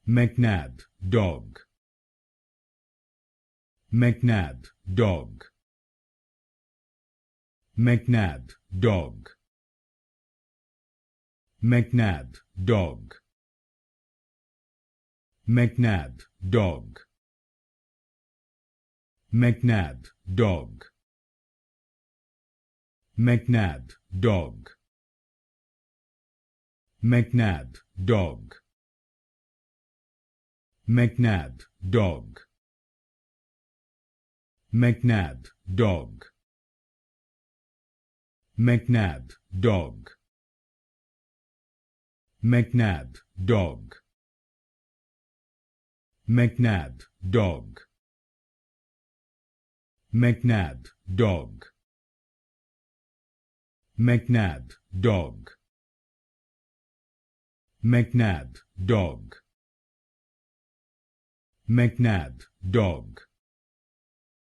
McNab Dog. McNab Dog. McNab Dog. McNab Dog. McNab Dog. McNab Dog. McNab Dog. McNab Dog. McNab Dog. McNab Dog. McNab Dog. McNab Dog. McNab Dog. McNab Dog. McNab Dog. McNab Dog. McNab Dog.